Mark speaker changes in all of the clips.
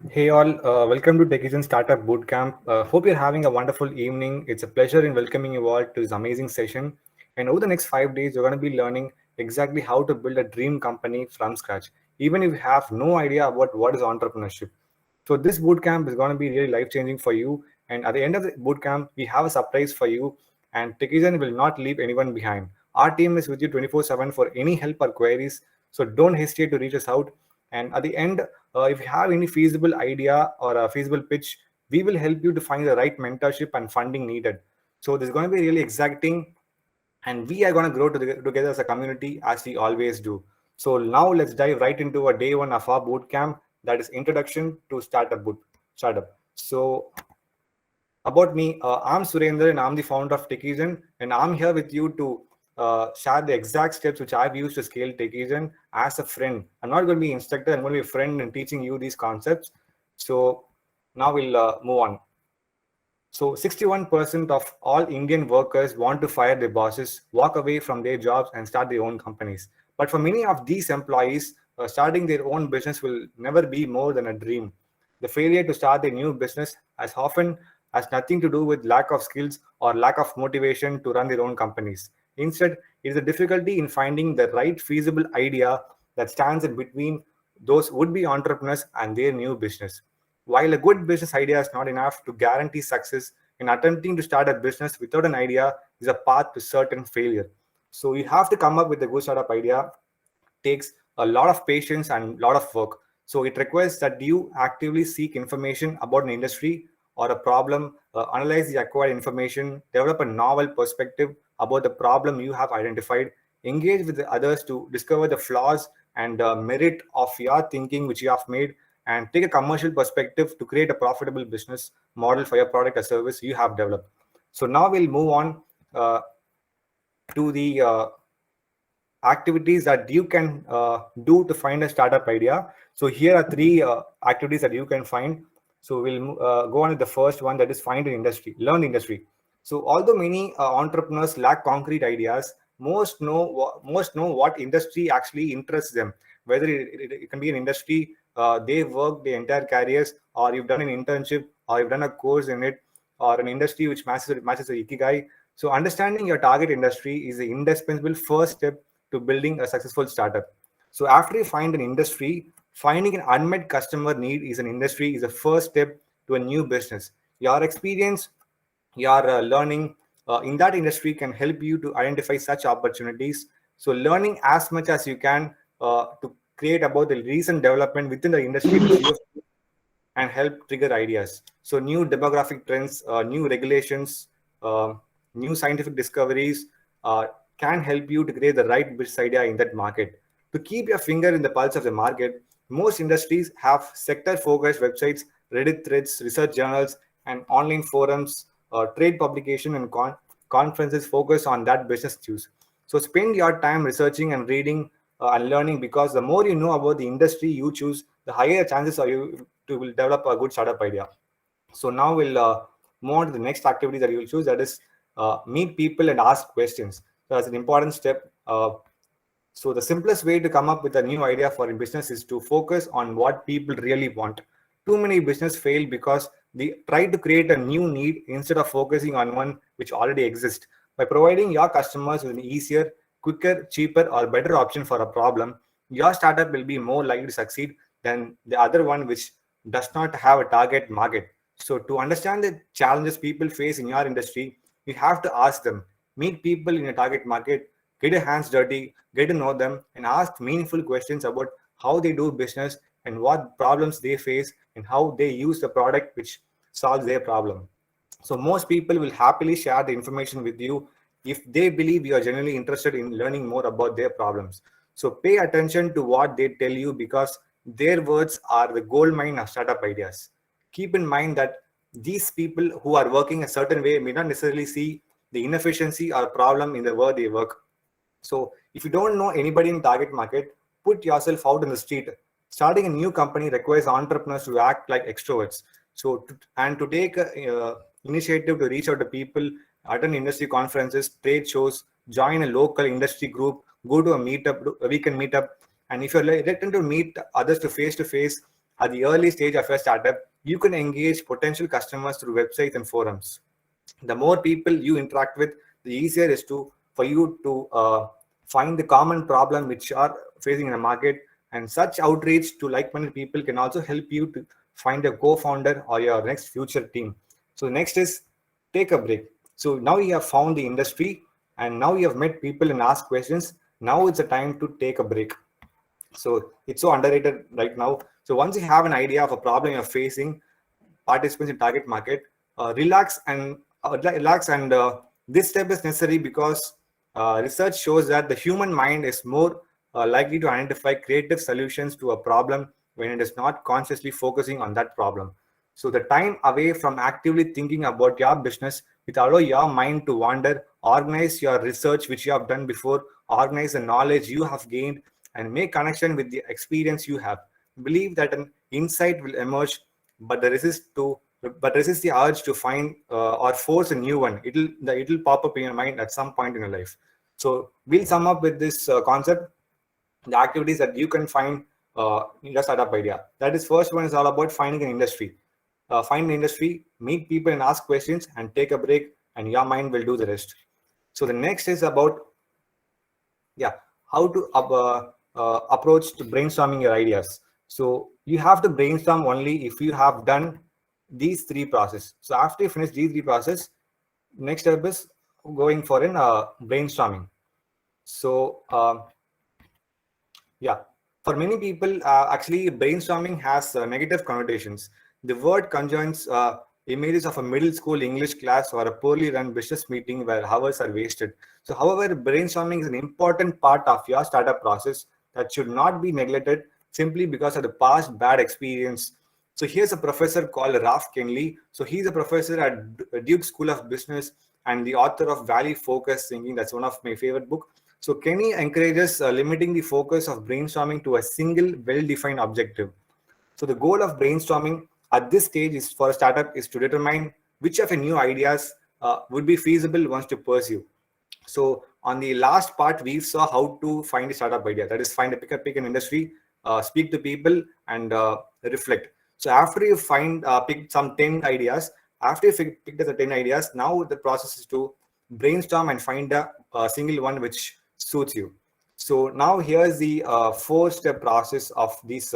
Speaker 1: Hey all, welcome to Techizen Startup Bootcamp. Hope you're having a wonderful evening. It's a pleasure in welcoming you all to this amazing session. And over the next 5 days, you're going to be learning exactly how to build a dream company from scratch, even if you have no idea about what is entrepreneurship. So this bootcamp is going to be really life-changing for you. And at the end of the bootcamp, we have a surprise for you. And Techizen will not leave anyone behind. Our team is with you 24/7 for any help or queries. So don't hesitate to reach us out. And at the end, if you have any feasible idea or a feasible pitch, we will help you to find the right mentorship and funding needed. So this is going to be really exciting, and we are going to grow together as a community as we always do. So now let's dive right into a day one of our boot camp, that is introduction to startup. So about me, I'm Surendra and I'm the founder of Techizen, and I'm here with you to share the exact steps which I've used to scale Techizen as a friend. I'm not going to be instructor, I'm going to be a friend and teaching you these concepts. So now we'll move on. So 61% of all Indian workers want to fire their bosses, walk away from their jobs, and start their own companies. But for many of these employees, starting their own business will never be more than a dream. The failure to start a new business as often has nothing to do with lack of skills or lack of motivation to run their own companies. Instead, it is a difficulty in finding the right feasible idea that stands in between those would-be entrepreneurs and their new business. While a good business idea is not enough to guarantee success, in attempting to start a business without an idea is a path to certain failure. So you have to come up with a good startup idea. Takes a lot of patience and a lot of work. So it requires that you actively seek information about an industry or a problem, analyze the acquired information, develop a novel perspective about the problem you have identified, engage with the others to discover the flaws and merit of your thinking which you have made, and take a commercial perspective to create a profitable business model for your product or service you have developed. So now we'll move on to the activities that you can do to find a startup idea. So here are three activities that you can find. So we'll go on with the first one, that is find an industry, learn industry. So although many entrepreneurs lack concrete ideas, most know what industry actually interests them. Whether it can be an industry they've worked their entire careers, or you've done an internship, or you've done a course in it, or an industry which matches the ikigai. So understanding your target industry is the indispensable first step to building a successful startup. So after you find an industry, finding an unmet customer need is an industry is the first step to a new business. Your experience, your learning in that industry can help you to identify such opportunities. So learning as much as you can to create about the recent development within the industry which you have, and help trigger ideas. So new demographic trends, new regulations, uh, new scientific discoveries can help you to create the right business idea in that market. To keep your finger in the pulse of the market, most industries have sector-focused websites, Reddit threads, research journals, and online forums, trade publication, and conferences focus on that business news. So spend your time researching and reading and learning, because the more you know about the industry you choose, the higher chances are you to will develop a good startup idea. So now we'll move on to the next activity that you will choose, that is meet people and ask questions. So that's an important step. So the simplest way to come up with a new idea for a business is to focus on what people really want. Too many business fail because they try to create a new need instead of focusing on one which already exists. By providing your customers with an easier, quicker, cheaper, or better option for a problem, your startup will be more likely to succeed than the other one which does not have a target market. So to understand the challenges people face in your industry, you have to ask them, meet people in your target market, get your hands dirty, get to know them, and ask meaningful questions about how they do business and what problems they face and how they use the product which solves their problem. So most people will happily share the information with you if they believe you are genuinely interested in learning more about their problems. So pay attention to what they tell you, because their words are the gold mine of startup ideas. Keep in mind that these people who are working a certain way may not necessarily see the inefficiency or problem in the way they work. So if you don't know anybody in target market, put yourself out in the street. Starting a new company requires entrepreneurs to act like extroverts. So and to take initiative to reach out to people, attend industry conferences, trade shows, join a local industry group, go to a meetup, a weekend meetup. And if you're reluctant to meet others to face, At the early stage of your startup, you can engage potential customers through websites and forums. The more people you interact with, the easier it is for you to find the common problem which are facing in the market. And such outreach to like-minded people can also help you to find a co-founder or your next future team. So next is take a break. So now you have found the industry and now you have met people and asked questions. Now it's a time to take a break. So it's so underrated right now. So once you have an idea of a problem you're facing, participants in target market, relax, and this step is necessary because research shows that the human mind is more likely to identify creative solutions to a problem when it is not consciously focusing on that problem. So the time away from actively thinking about your business will allow your mind to wander, organize your research which you have done before, organize the knowledge you have gained, and make connection with the experience you have. Believe that an insight will emerge, but resist the urge to find or force a new one. It'll pop up in your mind at some point in your life. So we'll sum up with this concept, the activities that you can find in your startup idea. That is, first one is all about finding an industry. Find an industry, meet people and ask questions, and take a break, and your mind will do the rest. So the next is about how to approach to brainstorming your ideas. So you have to brainstorm only if you have done these three processes. So after you finish these three processes, next step is going for an brainstorming. So for many people, actually brainstorming has negative connotations. The word conjoins images of a middle school English class or a poorly run business meeting where hours are wasted. So however, brainstorming is an important part of your startup process that should not be neglected simply because of the past bad experience. So here's a professor called Ralph Kenley. So he's a professor at Duke School of Business and the author of Value Focused Thinking. That's one of my favorite books. So Kenny encourages limiting the focus of brainstorming to a single well-defined objective. So the goal of brainstorming at this stage is for a startup is to determine which of the new ideas would be feasible ones to pursue. So on the last part, we saw how to find a startup idea. That is, find a pick an industry, speak to people, and reflect. So after you pick some 10 ideas, after you pick the 10 ideas, now the process is to brainstorm and find a single one which suits you. So now here's the 4-step process of this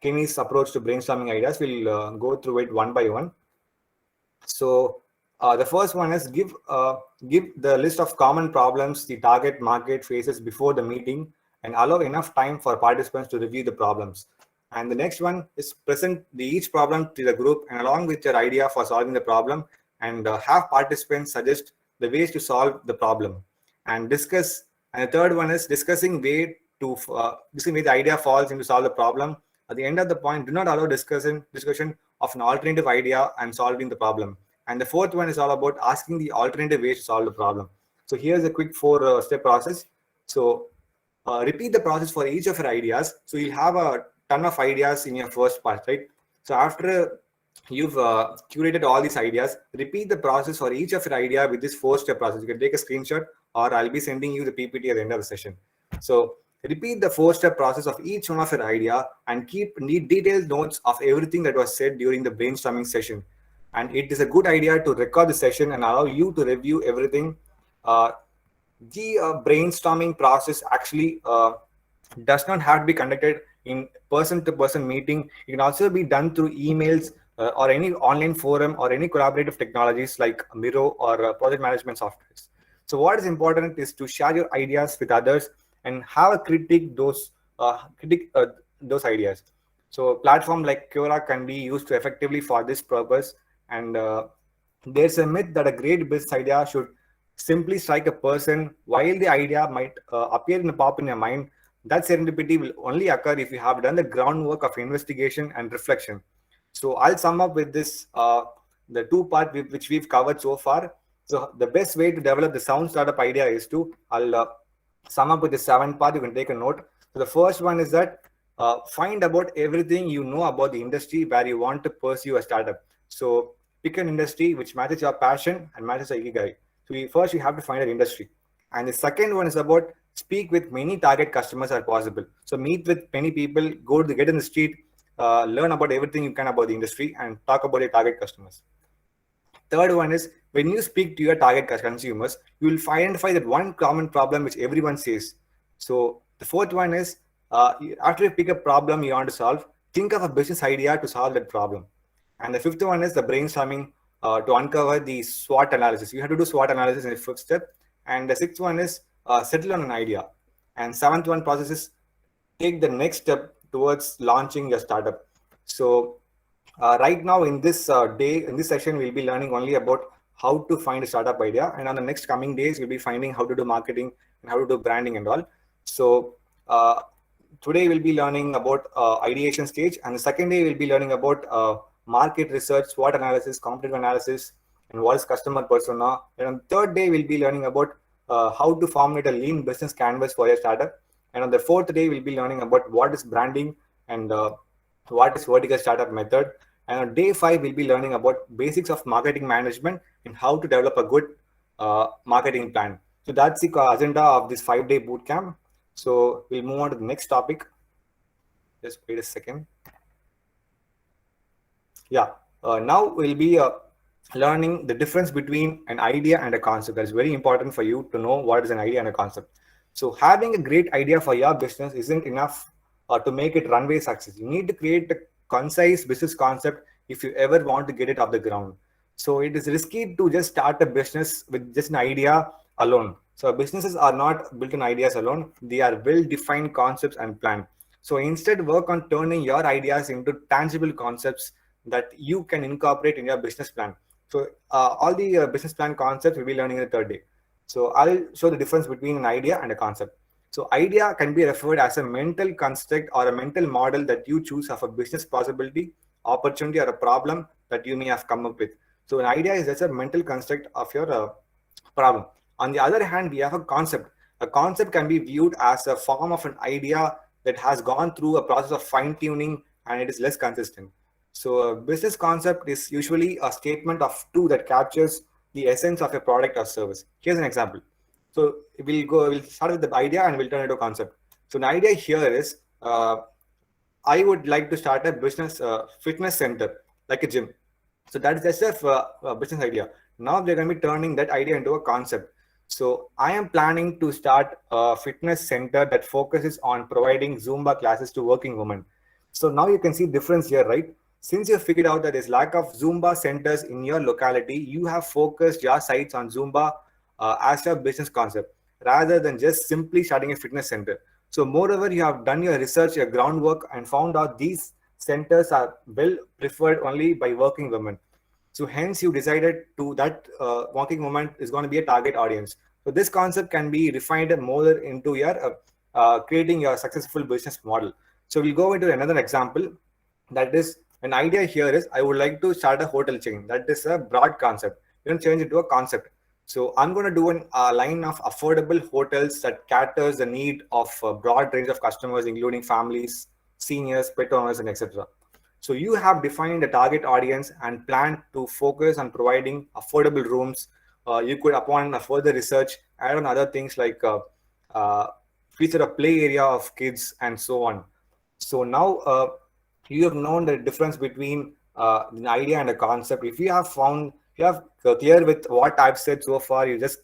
Speaker 1: Kenny's approach to brainstorming ideas. We'll go through it one by one. So the first one is give the list of common problems the target market faces before the meeting and allow enough time for participants to review the problems. And the next one is present each problem to the group and along with your idea for solving the problem, and have participants suggest the ways to solve the problem and discuss. And the third one is discussing way the idea falls into solve the problem. At the end of the point, do not allow discussion of an alternative idea and solving the problem. And the fourth one is all about asking the alternative ways to solve the problem. So here's a quick 4-step process. So repeat the process for each of your ideas. So you'll have a ton of ideas in your first part, right? So after you've curated all these ideas, repeat the process for each of your idea with this 4-step process. You can take a screenshot or I'll be sending you the PPT at the end of the session. So repeat the 4-step process of each one of your idea and keep detailed notes of everything that was said during the brainstorming session. And it is a good idea to record the session and allow you to review everything. The brainstorming process actually does not have to be conducted in person-to-person meeting. It can also be done through emails or any online forum or any collaborative technologies like Miro or project management softwares. So what is important is to share your ideas with others and have a critique those ideas. So platform like Quora can be used to effectively for this purpose. And there's a myth that a great business idea should simply strike a person. While the idea might appear in a pop in your mind, that serendipity will only occur if you have done the groundwork of investigation and reflection. So I'll sum up with this, the two parts which we've covered so far. So the best way to develop the sound startup idea is to, I'll sum up with the 7 part. You can take a note. So the first one is that find about everything you know about the industry where you want to pursue a startup. So pick an industry which matches your passion and matches your ikigai. So first you have to find an industry. And the second one is about speak with many target customers as possible. So meet with many people, get in the street, learn about everything you can about the industry and talk about your target customers. Third one is when you speak to your target consumers, you will identify that one common problem which everyone says. So the fourth one is after you pick a problem you want to solve, think of a business idea to solve that problem. And the fifth one is the brainstorming to uncover the SWOT analysis. You have to do SWOT analysis in the fifth step. And the sixth one is settle on an idea. And seventh one process is take the next step towards launching your startup. So right now in this in this session, we'll be learning only about how to find a startup idea. And on the next coming days, we'll be finding how to do marketing and how to do branding and all. So today we'll be learning about ideation stage. And the second day, we'll be learning about market research, SWOT analysis, competitive analysis, and what is customer persona. And on the third day, we'll be learning about how to formulate a lean business canvas for your startup. And on the fourth day, we'll be learning about what is branding and what is vertical startup method. And on day 5, we'll be learning about basics of marketing management and how to develop a good marketing plan. So that's the agenda of this 5-day bootcamp. So we'll move on to the next topic. Just wait a second. Yeah, now we'll be learning the difference between an idea and a concept. That's very important for you to know what is an idea and a concept. So having a great idea for your business isn't enough to make it runway success. You need to create a concise business concept if you ever want to get it off the ground. So it is risky to just start a business with just an idea alone. So businesses are not built on ideas alone. They are well-defined concepts and plan. So instead, work on turning your ideas into tangible concepts that you can incorporate in your business plan. So all the business plan concepts we'll be learning in the third day. So I'll show the difference between an idea and a concept. So idea can be referred as a mental construct or a mental model that you choose of a business possibility, opportunity, or a problem that you may have come up with. So an idea is just a mental construct of your problem. On the other hand, we have a concept. A concept can be viewed as a form of an idea that has gone through a process of fine-tuning and it is less consistent. So a business concept is usually a statement of two that captures the essence of a product or service. Here's an example. So we'll start with the idea and we'll turn it to a concept. So an idea here is I would like to start a business fitness center, like a gym. So that is just a business idea. Now they're going to be turning that idea into a concept. So I am planning to start a fitness center that focuses on providing Zumba classes to working women. So now you can see difference here, right? Since you figured out that there's lack of Zumba centers in your locality, you have focused your sights on Zumba as a business concept rather than just simply starting a fitness center. So moreover, you have done your research, your groundwork, and found out these centers are well preferred only by working women. So hence you decided to that working woman is going to be a target audience. So this concept can be refined more into your creating your successful business model. So we'll go into another example. That is an idea here is I would like to start a hotel chain. That is a broad concept. You can change it to a concept. So I'm going to do a line of affordable hotels that caters the need of a broad range of customers, including families, seniors, pet owners, and etc. So you have defined a target audience and plan to focus on providing affordable rooms. You could, upon a further research, add on other things like feature a play area of kids and so on. So now you have known the difference between an idea and a concept. If you have found, you have clear with what I've said so far, you just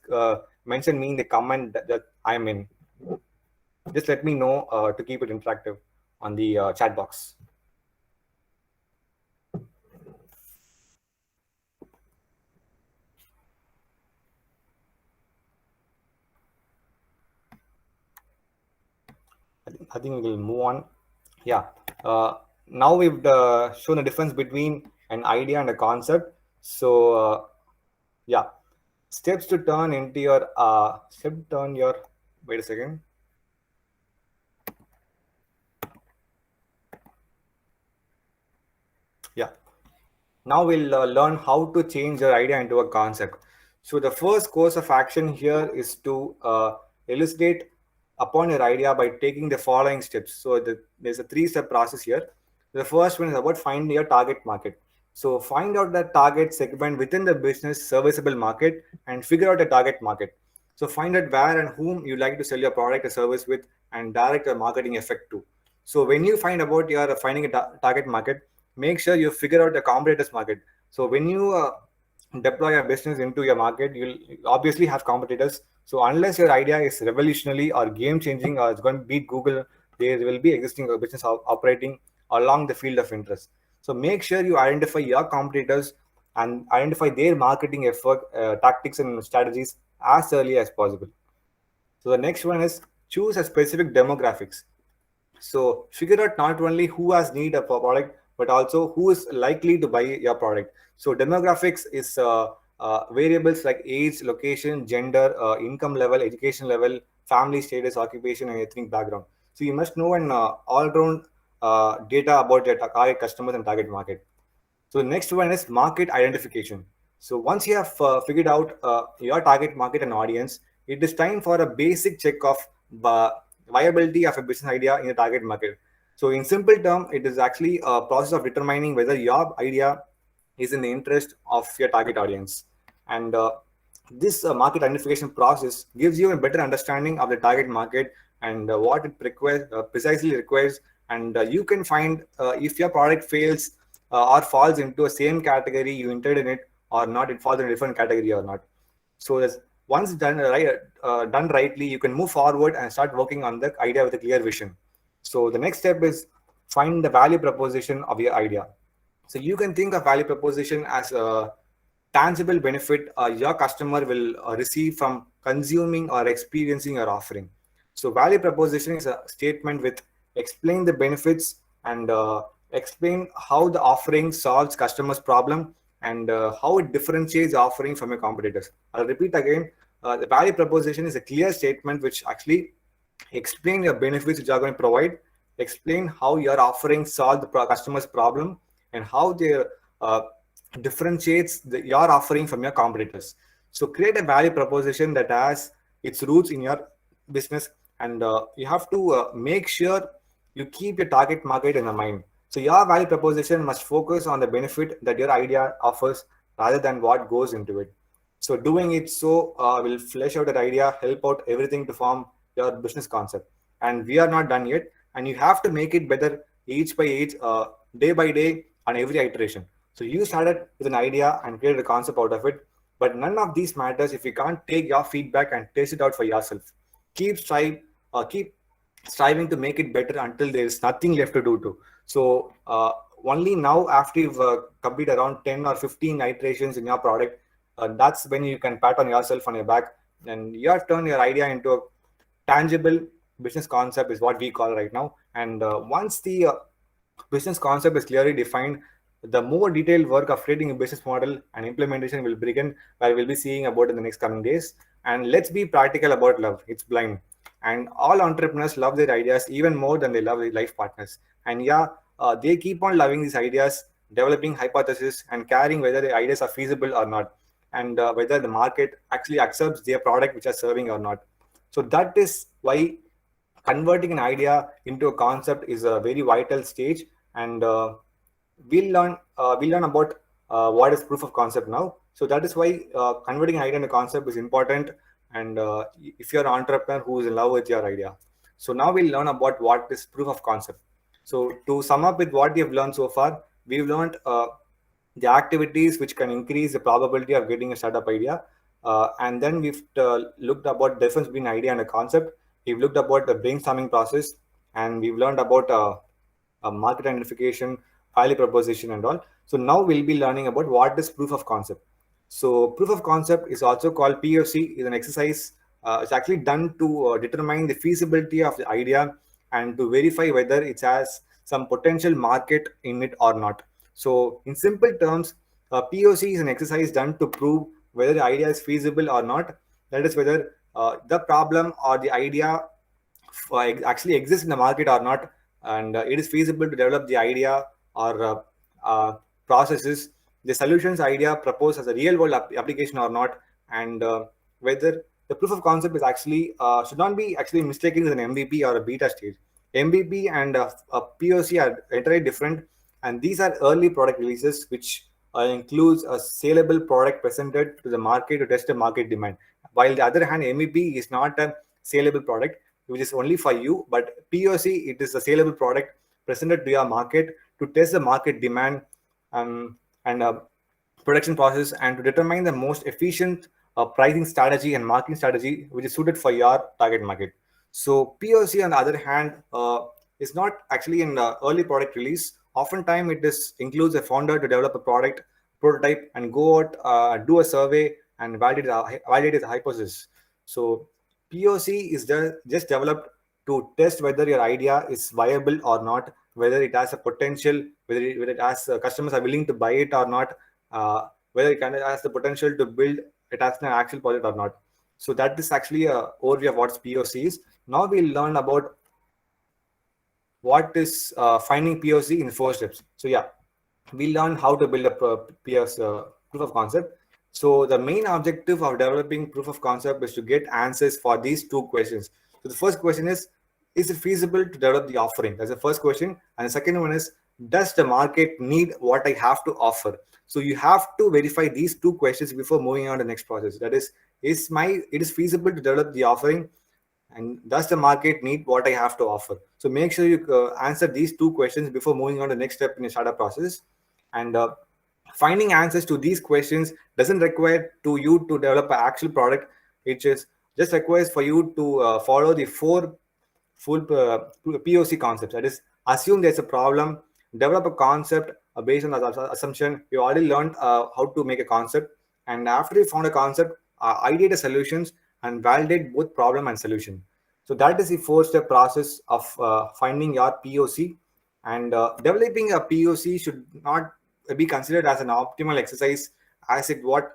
Speaker 1: mention me in the comment that I'm in. Just let me know to keep it interactive on the chat box. I think we will move on. Yeah. Now we've shown the difference between an idea and a concept. So yeah, steps to turn into your wait a second. Yeah. Now we'll learn how to change your idea into a concept. So the first course of action here is to elucidate upon your idea by taking the following steps. So there's a 3-step process here. The first one is about finding your target market. So find out the target segment within the business serviceable market and figure out a target market. So find out where and whom you like to sell your product or service with and direct your marketing effect to. So when you find about you're finding a target market, make sure you figure out the competitors market. So when you deploy a business into your market, you'll obviously have competitors. So unless your idea is revolutionary or game changing or it's going to beat Google, there will be existing business operating along the field of interest. So make sure you identify your competitors and identify their marketing effort, tactics, and strategies as early as possible. So the next one is choose a specific demographics. So figure out not only who has need of a product, but also who is likely to buy your product. So demographics is variables like age, location, gender, income level, education level, family status, occupation, and ethnic background. So you must know an all-round data about your target customers and target market. So the next one is market identification. So once you have figured out your target market and audience, it is time for a basic check of viability of a business idea in the target market. So in simple term, it is actually a process of determining whether your idea is in the interest of your target audience. And this market identification process gives you a better understanding of the target market and what it requires, precisely requires. And you can find if your product fails or falls into a same category you entered in it or not, it falls in a different category or not. So that's once done right, done rightly, you can move forward and start working on the idea with a clear vision. So the next step is find the value proposition of your idea. So you can think of value proposition as a tangible benefit your customer will receive from consuming or experiencing your offering. So value proposition is a statement with explain the benefits and explain how the offering solves customers' problem and how it differentiates the offering from your competitors. I'll repeat again. The value proposition is a clear statement which actually explain your benefits which are going to provide, explain how your offering solve the customer's problem, and how they uh, differentiates your offering from your competitors. So create a value proposition that has its roots in your business, and you have to make sure you keep your target market in the mind. So your value proposition must focus on the benefit that your idea offers rather than what goes into it. So doing it so will flesh out that idea, help out everything to form your business concept. And we are not done yet. And you have to make it better each by each, day by day, on every iteration. So you started with an idea and created a concept out of it. But none of these matters if you can't take your feedback and test it out for yourself. Keep striving to make it better until there is nothing left to do to. So only now after you've completed around 10 or 15 iterations in your product, that's when you can pat on yourself on your back and you have turned your idea into a tangible business concept is what we call right now. And once the business concept is clearly defined, the more detailed work of creating a business model and implementation will begin, where we'll be seeing about in the next coming days. And let's be practical about love. It's blind. And all entrepreneurs love their ideas even more than they love their life partners. And yeah, they keep on loving these ideas, developing hypotheses, and caring whether the ideas are feasible or not, and whether the market actually accepts their product which are serving or not. So that is why converting an idea into a concept is a very vital stage. And we'll learn about what is proof of concept now. So that is why converting an idea into concept is important. And if you're an entrepreneur who is in love with your idea, so now we'll learn about what is proof of concept. So to sum up with what we have learned so far, we've learned the activities which can increase the probability of getting a startup idea. And then we've looked about the difference between idea and a concept. We've looked about the brainstorming process, and we've learned about market identification, value proposition, and all. So now we'll be learning about what is proof of concept. So proof of concept is also called POC. Is an exercise. It's actually done to determine the feasibility of the idea and to verify whether it has some potential market in it or not. So in simple terms, POC is an exercise done to prove whether the idea is feasible or not. That is whether the problem or the idea actually exists in the market or not, and it is feasible to develop the idea or processes the solutions idea proposed as a real world application or not, and whether the proof of concept is actually should not be actually mistaken with an MVP or a beta stage. MVP and a POC are entirely different, and these are early product releases which includes a saleable product presented to the market to test the market demand. While the other hand, MVP is not a saleable product. which is only for you. But POC, it is a saleable product presented to your market to test the market demand, and production process, and to determine the most efficient pricing strategy and marketing strategy which is suited for your target market. So POC, on the other hand, is not actually in early product release. Oftentimes, it is includes a founder to develop a product prototype and go out, do a survey and validate the hypothesis. So POC is just developed to test whether your idea is viable or not, whether it has a potential, whether it has customers are willing to buy it or not, whether it has the potential to build it as an actual project or not. So that is actually a overview of what POC is. Now we'll learn about what is finding POC in 4 steps. So yeah, we learn how to build a proof of concept. So the main objective of developing proof of concept is to get answers for these 2 questions. So the first question is it feasible to develop the offering? That's the first question. And the second one is, does the market need what I have to offer? So you have to verify these 2 questions before moving on to the next process. That is it is feasible to develop the offering, and does the market need what I have to offer? So make sure you answer these 2 questions before moving on to the next step in the startup process. And finding answers to these questions doesn't require to you to develop an actual product. It just requires for you to follow the 4 full POC concepts. That is, assume there's a problem, develop a concept based on the assumption. You already learned how to make a concept, and after you found a concept, ideate a solutions and validate both problem and solution. So that is the 4 step process of finding your POC. And developing a POC should not be considered as an optimal exercise, as it what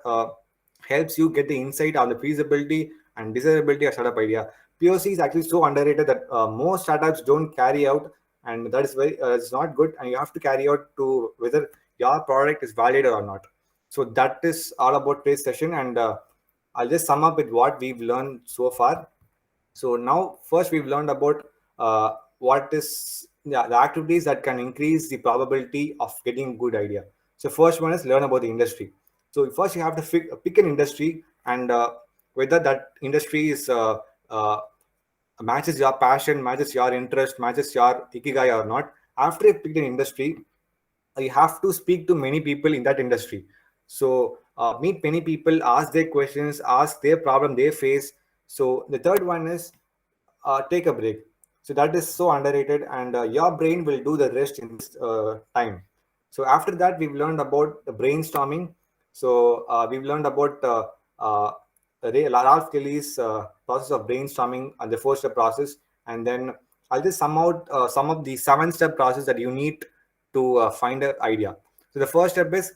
Speaker 1: helps you get the insight on the feasibility and desirability of startup idea. POC is actually so underrated that most startups don't carry out, and that is very it's not good. And you have to carry out to whether your product is validated or not. So that is all about today's session, and I'll just sum up with what we've learned so far. So now, first we've learned about what is the activities that can increase the probability of getting good idea. So first one is learn about the industry. So first you have to pick an industry, and whether that industry is matches your passion, matches your interest, matches your ikigai or not. After you pick an industry, you have to speak to many people in that industry. So meet many people, ask their questions, ask their problem they face. So the third one is take a break. So that is so underrated, and your brain will do the rest in this time. So after that, we've learned about the brainstorming. So we've learned about Ralph Kelly's process of brainstorming and the 4 step process. And then I'll just sum out some of the 7 step process that you need to find an idea. So the first step is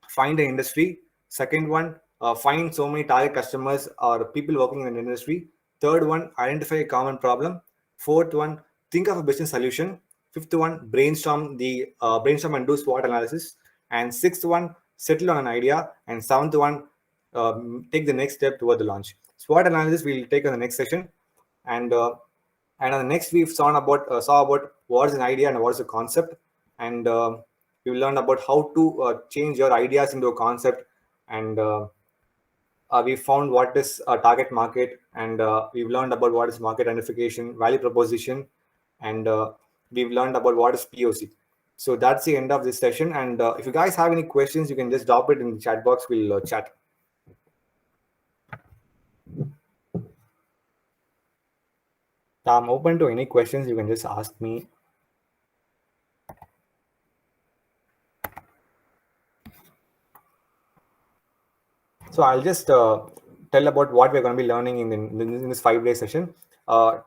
Speaker 1: find the industry. Second one, find so many target customers or people working in the industry. Third one, identify a common problem. Fourth one, think of a business solution. Fifth one, brainstorm and do SWOT analysis. And sixth one, settle on an idea. And seventh one, take the next step toward the launch. SWOT analysis we'll take on the next session. And on the next we saw about what is an idea and what is a concept. And we learned about how to change your ideas into a concept. And we found what is a target market, and we've learned about what is market identification, value proposition, and we've learned about what is POC. So that's the end of this session. And if you guys have any questions, you can just drop it in the chat box. We'll chat. I'm open to any questions. You can just ask me. So I'll just tell about what we're going to be learning in this 5-day session.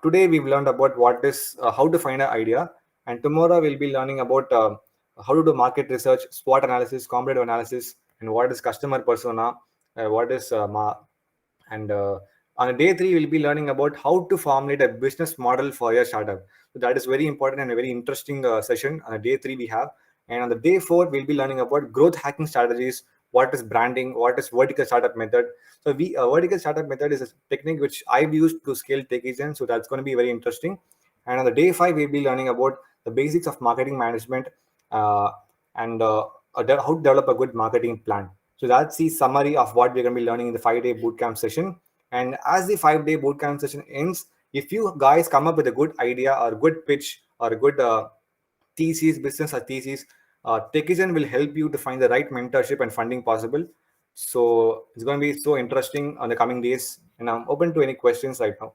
Speaker 1: Today we've learned about what is how to find an idea, and tomorrow we'll be learning about how to do market research, SWOT analysis, competitive analysis, and what is customer persona, what is and on day 3 we'll be learning about how to formulate a business model for your startup. So that is very important and a very interesting session on day 3 we have. And on the day 4 we'll be learning about growth hacking strategies, what is branding, what is vertical startup method. So vertical startup method is a technique which I've used to scale tech agents, so that's going to be very interesting. And on the day 5 we'll be learning about the basics of marketing management, and how to develop a good marketing plan. So that's the summary of what we're going to be learning in the 5-day bootcamp session. And as the 5-day bootcamp session ends, If you guys come up with a good idea or good pitch or a good thesis, business or thesis, Techizen will help you to find the right mentorship and funding possible. So it's going to be so interesting on the coming days, and I'm open to any questions right now.